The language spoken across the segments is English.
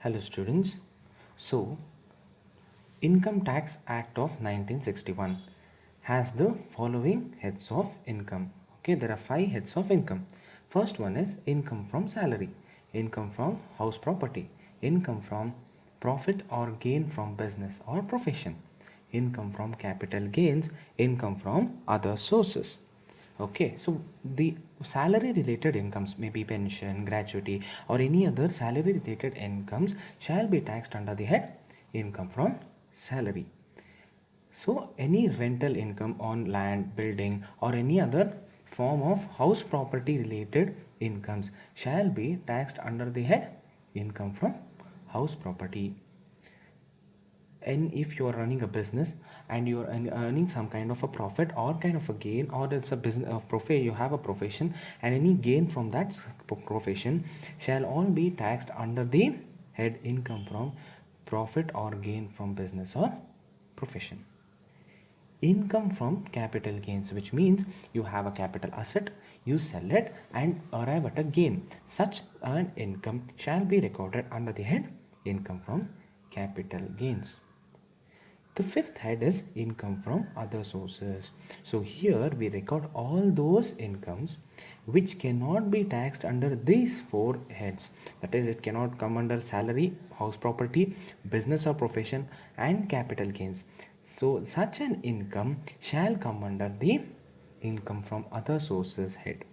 Hello students. So, Income Tax Act of 1961 has the following heads of income. Okay, there are 5 heads of income. First one is income from salary, income from house property, income from profit or gain from business or profession, income from capital gains, income from other sources. Okay, so the salary related incomes, maybe pension, gratuity, or any other salary related incomes, shall be taxed under the head income from salary. So, any rental income on land, building, or any other form of house property related incomes shall be taxed under the head income from house property. And if you are running a business and you are earning some kind of a profit or kind of a gain, or it's a business of profession, you have a profession, and any gain from that profession shall all be taxed under the head income from profit or gain from business or profession. Income from capital gains, which means you have a capital asset, you sell it and arrive at a gain, such an income shall be recorded under the head income from capital gains. The fifth head is income from other sources. So here we record all those incomes which cannot be taxed under these 4 heads. That is, it cannot come under salary, house property, business or profession, and capital gains. So such an income shall come under the income from other sources head.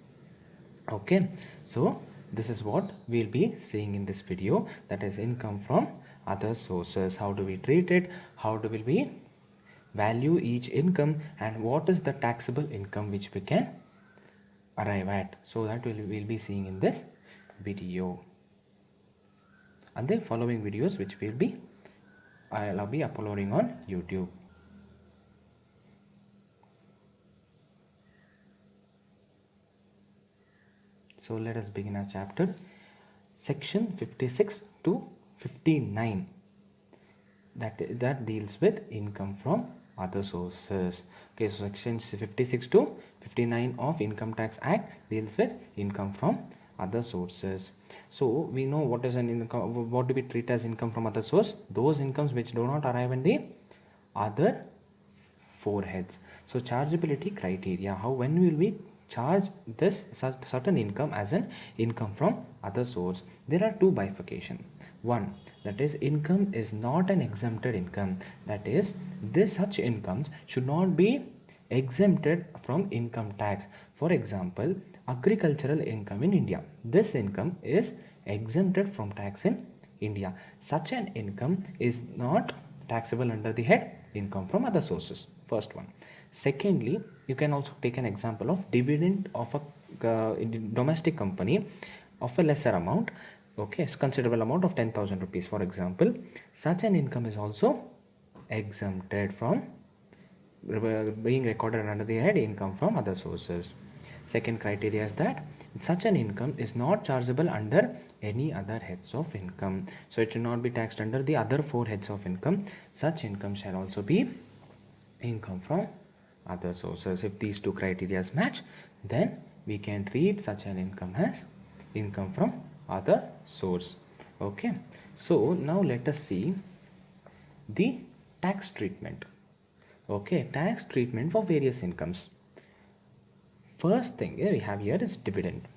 Okay, so this is what we'll be seeing in this video, that is income from other sources. How do we treat it, how do we value each income, and what is the taxable income which we can arrive at. So that we'll be seeing in this video and the following videos which I'll be uploading on YouTube. So let us begin our chapter. Section 56 to 59 that deals with income from other sources. Okay, so sections 56 to 59 of Income Tax Act deals with income from other sources. So we know what is an income, what do we treat as income from other source? Those incomes which do not arrive in the other 4 heads. So chargeability criteria, how when will we charge this certain income as an income from other source? There are 2 bifurcation. One, that is, income is not an exempted income. That is, this such incomes should not be exempted from income tax. For example, agricultural income in India, this income is exempted from tax in India. Such an income is not taxable under the head income from other sources. First one. Secondly, you can also take an example of dividend of a domestic company of a lesser amount. Okay, considerable amount of 10,000 rupees, for example. Such an income is also exempted from being recorded under the head income from other sources. Second criteria is that such an income is not chargeable under any other heads of income. So it should not be taxed under the other 4 heads of income. Such income shall also be income from other sources. If these 2 criteria match, then we can treat such an income as income from other source. Okay, so now let us see the tax treatment. Okay, tax treatment for various incomes. First thing we have here is dividend.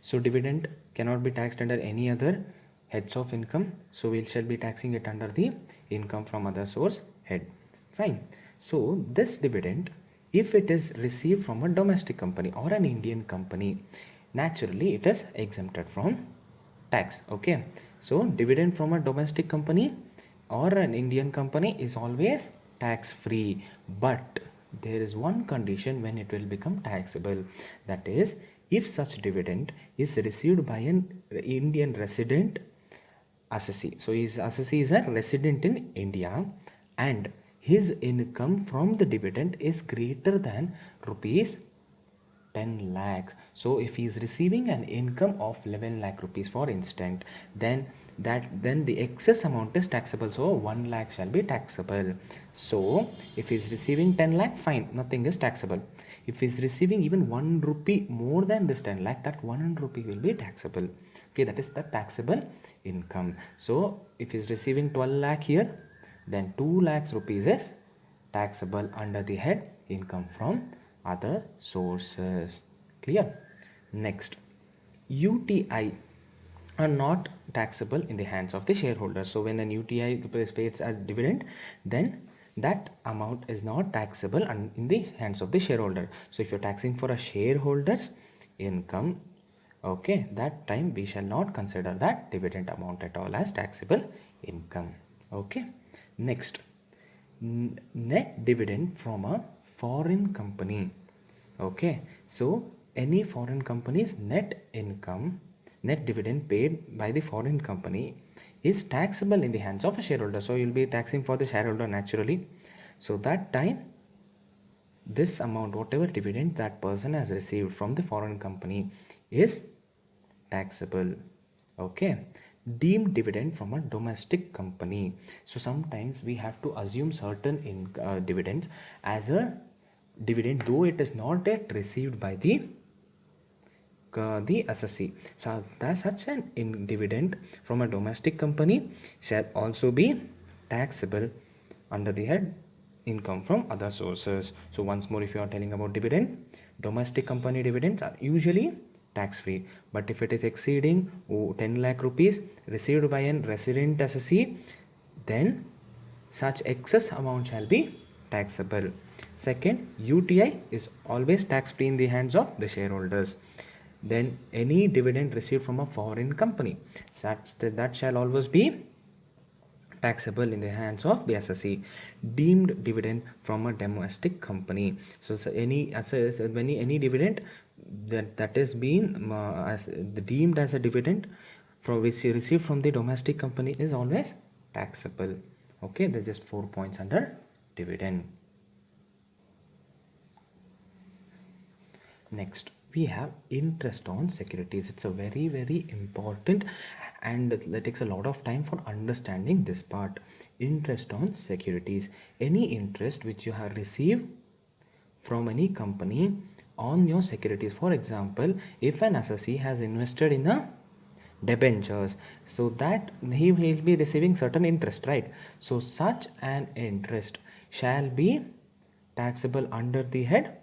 So dividend cannot be taxed under any other heads of income, so we shall be taxing it under the income from other source head. Fine. So this dividend, if it is received from a domestic company or an Indian company, naturally it is exempted from tax. Okay, so dividend from a domestic company or an Indian company is always tax free, but there is one condition when it will become taxable. That is, if such dividend is received by an Indian resident assessee. So his assessee is a resident in India and his income from the dividend is greater than rupees 10 lakh. So if he is receiving an income of 11 lakh rupees, for instance, then that then the excess amount is taxable. So 1 lakh shall be taxable. So if he is receiving 10 lakh, fine, nothing is taxable. If he is receiving even 1 rupee more than this 10 lakh, that 1 rupee will be taxable. Okay, that is the taxable income. So if he is receiving 12 lakh here, then 2 lakhs rupees is taxable under the head income from other sources. Clear? Next, UTI are not taxable in the hands of the shareholders. So when an UTI is paid as dividend, then that amount is not taxable in the hands of the shareholder. So if you're taxing for a shareholder's income, okay, that time we shall not consider that dividend amount at all as taxable income. Okay, next, net dividend from a foreign company. Okay, so any foreign company's net income, net dividend paid by the foreign company is taxable in the hands of a shareholder. So you'll be taxing for the shareholder naturally. So that time, this amount, whatever dividend that person has received from the foreign company, is taxable. Okay, deemed dividend from a domestic company. So sometimes we have to assume certain dividends as a dividend, though it is not yet received by the assessee. So such an dividend from a domestic company shall also be taxable under the head income from other sources. So once more, if you are telling about dividend, domestic company dividends are usually tax free, but if it is exceeding 10 lakh rupees received by a resident assessee, then such excess amount shall be taxable. Second, UTI is always tax free in the hands of the shareholders. Then any dividend received from a foreign company, that shall always be taxable in the hands of the assessee. Deemed dividend from a domestic company. So any dividend that is being deemed as a dividend from which you receive from the domestic company is always taxable. Okay, there's just 4 points under dividend. Next, we have interest on securities. It's a very important, and it takes a lot of time for understanding this part. Interest on securities, any interest which you have received from any company on your securities. For example, if an assessee has invested in a debentures, so that he will be receiving certain interest, right? So such an interest shall be taxable under the head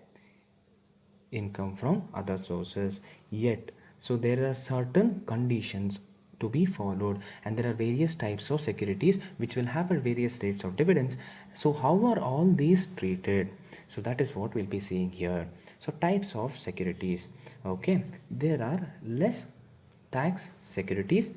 income from other sources. Yet, so there are certain conditions to be followed, and there are various types of securities which will have various rates of dividends. So how are all these treated? So that is what we'll be seeing here. So types of securities. Okay, there are less tax securities,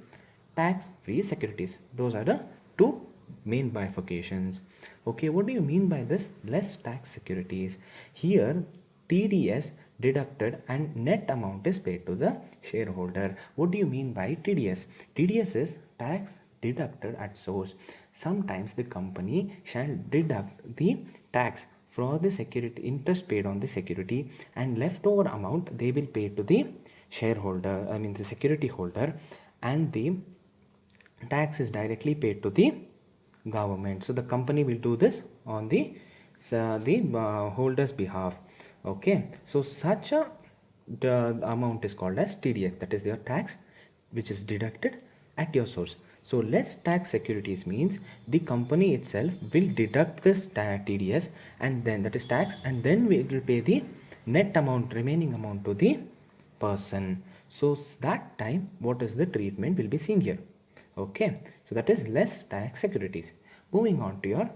tax free securities. Those are the two main bifurcations. Okay, what do you mean by this less tax securities? Here TDS deducted and net amount is paid to the shareholder. What do you mean by TDS? TDS is tax deducted at source. Sometimes the company shall deduct the tax for the security interest paid on the security, and leftover amount they will pay to the shareholder, I mean the security holder, and the tax is directly paid to the government. So the company will do this on the holder's behalf. Okay, so such a the amount is called as TDS, that is your tax which is deducted at your source. So less tax securities means the company itself will deduct this TDS, and then that is tax, and then we will pay the net amount, remaining amount, to the person. So that time what is the treatment will be seen here. Okay, so that is less tax securities. Moving on to your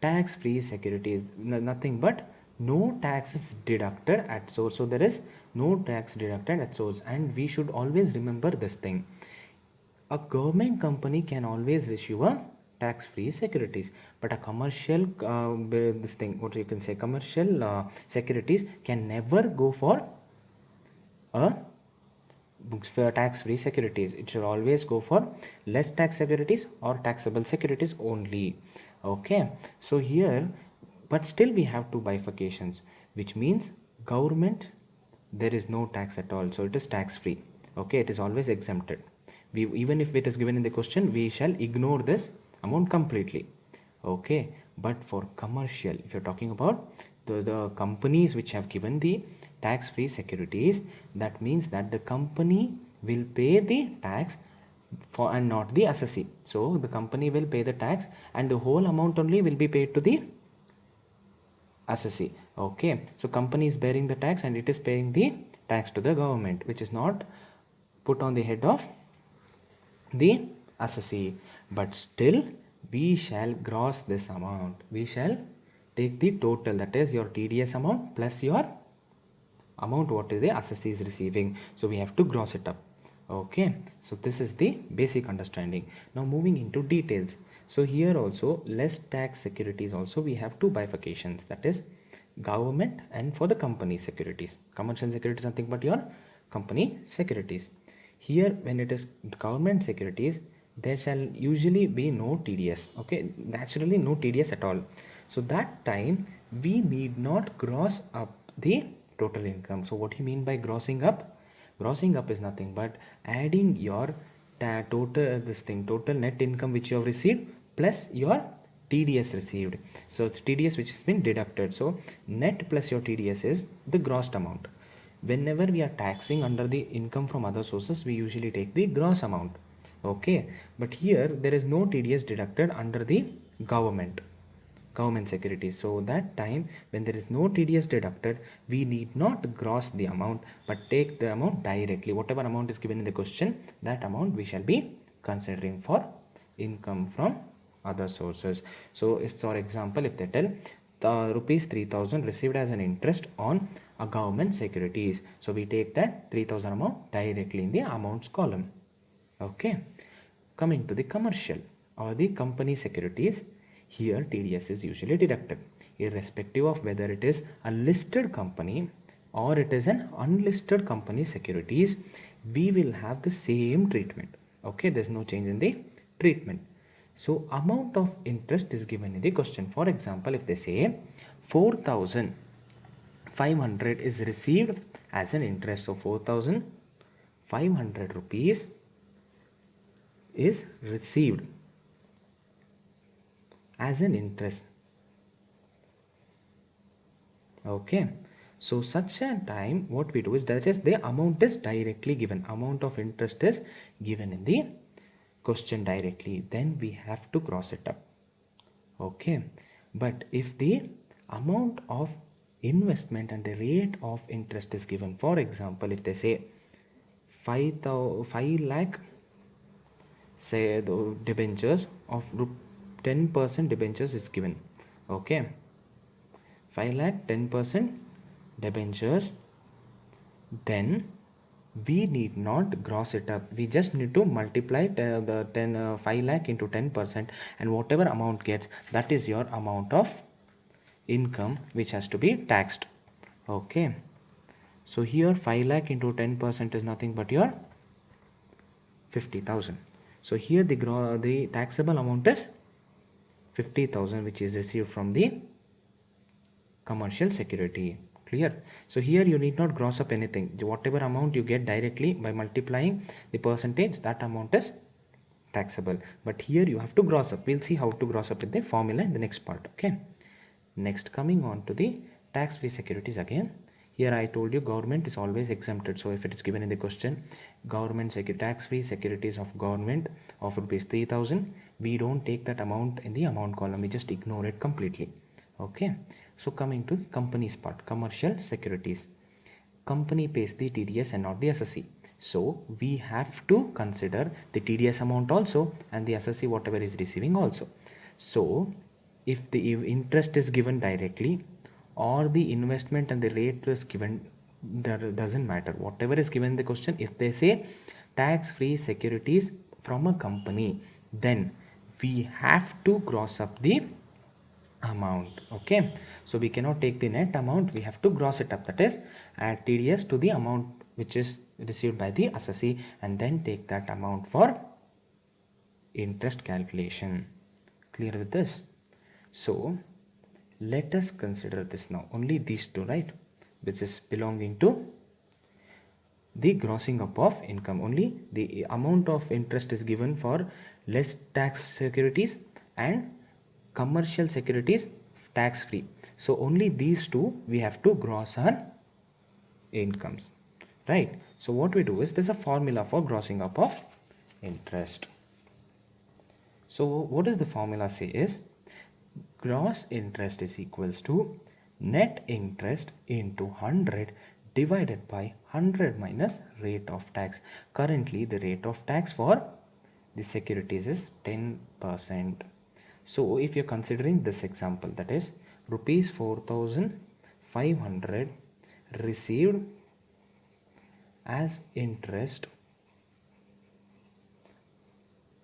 tax free securities, nothing but no tax is deducted at source. So there is no tax deducted at source, and we should always remember this thing. A government company can always issue a tax free securities, but a commercial this thing, what you can say, commercial securities can never go for a tax free securities. It should always go for less tax securities or taxable securities only. Okay, so here, but still we have two bifurcations, which means government there is no tax at all, so it is tax free. Okay, it is always exempted. Even if it is given in the question, we shall ignore this amount completely. Okay, but for commercial, if you're talking about the companies which have given the tax-free securities, that means that the company will pay the tax for and not the assessee. So the company will pay the tax and the whole amount only will be paid to the assessee. Okay, so company is bearing the tax and it is paying the tax to the government, which is not put on the head of the assessee. But still we shall gross this amount. We shall take the total, that is your TDS amount plus your amount what is the assessee is receiving. So we have to gross it up. Okay, so this is the basic understanding. Now moving into details. So here also less tax securities also we have two bifurcations, that is government and for the company securities. Commercial securities nothing but your company securities. Here when it is government securities, there shall usually be no TDS. Okay, naturally no TDS at all. So that time we need not gross up the total income. So what do you mean by grossing up? Grossing up is nothing but adding your total net income which you have received plus your TDS received. So it's TDS which has been deducted. So net plus your TDS is the grossed amount. Whenever we are taxing under the income from other sources, we usually take the gross amount. Okay, but here there is no TDS deducted under the government securities. So that time when there is no TDS deducted, we need not gross the amount but take the amount directly. Whatever amount is given in the question, that amount we shall be considering for income from other sources. So if for example if they tell the rupees 3000 received as an interest on a government securities, so we take that 3000 amount directly in the amounts column. Okay, coming to the commercial or the company securities, here TDS is usually deducted irrespective of whether it is a listed company or it is an unlisted company securities. We will have the same treatment. Okay, there's no change in the treatment. So amount of interest is given in the question. For example, if they say 4500 is received as an interest, so 4500 rupees is received as an interest. Okay, so such a time what we do is that is the amount is directly given, amount of interest is given in the question directly, then we have to cross it up. Okay, but if the amount of investment and the rate of interest is given, for example if they say 5 lakh, say the debentures of 10% debentures is given. Okay, 5 lakh 10% debentures, then we need not gross it up. We just need to multiply the 5 lakh into 10% and whatever amount gets, that is your amount of income which has to be taxed. Okay, so here 5 lakh into 10% is nothing but your 50,000. So here the taxable amount is 50,000 which is received from the commercial security. Clear? So here you need not gross up anything. Whatever amount you get directly by multiplying the percentage, that amount is taxable. But here you have to gross up. We'll see how to gross up in the formula in the next part. Okay. Next, coming on to the tax-free securities again. Here I told you government is always exempted. So if it is given in the question, government tax-free securities of government of rupees 3000, we don't take that amount in the amount column. We just ignore it completely. Okay. So coming to the company's part, commercial securities. Company pays the TDS and not the assessee. So we have to consider the TDS amount also and the assessee whatever is receiving also. So if the interest is given directly or the investment and the rate is given, that doesn't matter. Whatever is given in the question, if they say tax-free securities from a company, then we have to gross up the amount. Okay, so we cannot take the net amount, we have to gross it up, that is add TDS to the amount which is received by the assessee and then take that amount for interest calculation. Clear with this? So let us consider this now, only these two, right, which is belonging to the grossing up of income. Only the amount of interest is given for less tax securities and commercial securities tax free. So only these two we have to gross our incomes, right? So what we do is, there's a formula for grossing up of interest. So what does the formula say is, gross interest is equals to net interest into 100 divided by 100 minus rate of tax. Currently the rate of tax for the securities is 10%. So if you're considering this example, that is rupees 4,500 received as interest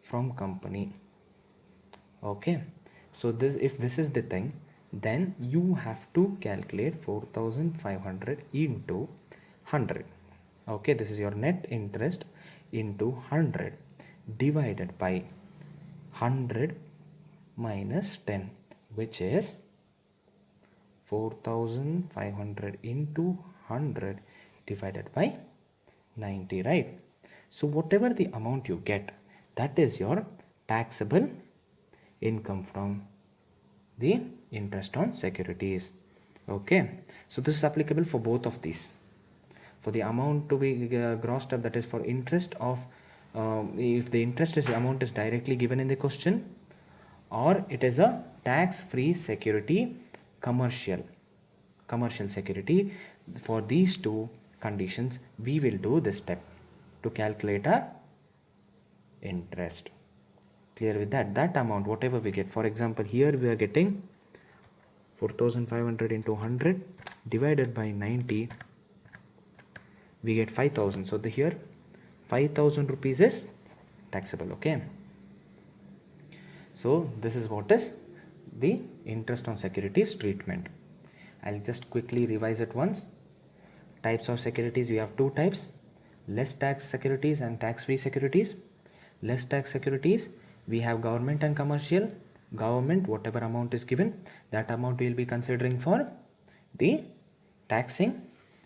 from company. Okay, so this, if this is the thing, then you have to calculate 4,500 into 100. Okay, this is your net interest into 100 divided by 100 minus 10, which is 4,500 into 100 divided by 90, right? So whatever the amount you get, that is your taxable income from the interest on securities. Okay, so this is applicable for both of these. For the amount to be grossed up, that is for interest of if the interest is amount is directly given in the question, or it is a tax free security, commercial security. For these two conditions we will do this step to calculate our interest. Clear with that amount whatever we get. For example, here we are getting 4,500 into 100 divided by 90, we get 5,000. So here 5,000 rupees is taxable. Okay, so this is what is the interest on securities treatment. I'll just quickly revise it once. Types of securities, we have two types: less tax securities and tax free securities. Less tax securities, we have government and commercial. Government, whatever amount is given, that amount we will be considering for the taxing.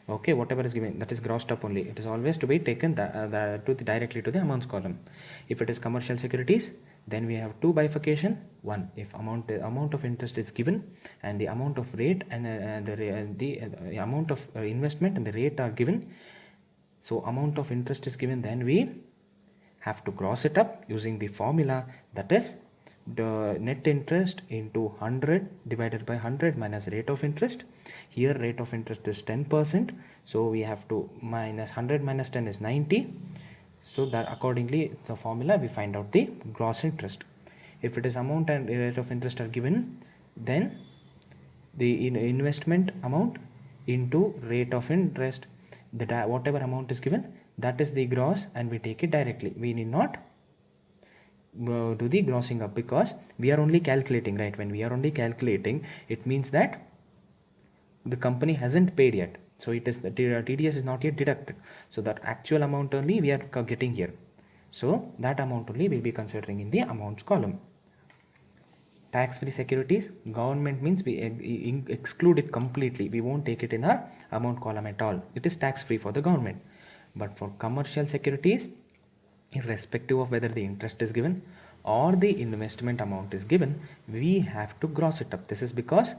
Okay, whatever is given, that is grossed up only. It is always to be taken directly to the amounts column. If it is commercial securities, then we have two bifurcation. One, if amount of interest is given and the amount of rate and the amount of investment and the rate are given. So amount of interest is given, then we have to gross it up using the formula, that is the net interest into 100 divided by 100 minus rate of interest. Here rate of interest is 10%, so we have to minus 100 minus 10 is 90. So that accordingly the formula we find out the gross interest. If it is amount and rate of interest are given, then the investment amount into rate of interest, whatever amount is given, that is the gross, and we take it directly. We need not do the grossing up, because we are only calculating, right? When we are only calculating, it means that the company hasn't paid yet, so it is the TDS is not yet deducted, so that actual amount only we are getting here. So that amount only we'll be considering in the amounts column. Tax free securities, government means we exclude it completely. We won't take it in our amount column at all. It is tax free for the government. But for commercial securities, irrespective of whether the interest is given or the investment amount is given, we have to gross it up. This is because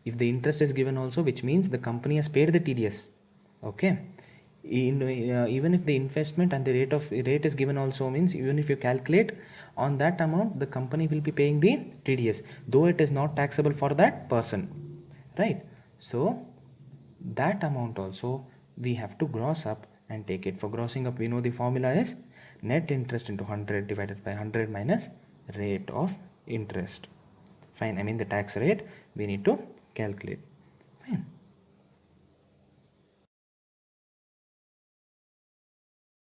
if the interest is given also, which means the company has paid the TDS. Okay, even if the investment and the rate is given also, means even if you calculate on that amount, the company will be paying the TDS, though it is not taxable for that person, right? So that amount also we have to gross up and take it. For grossing up, we know the formula is net interest into 100 divided by 100 minus rate of interest. Fine, I mean the tax rate we need to calculate. Fine.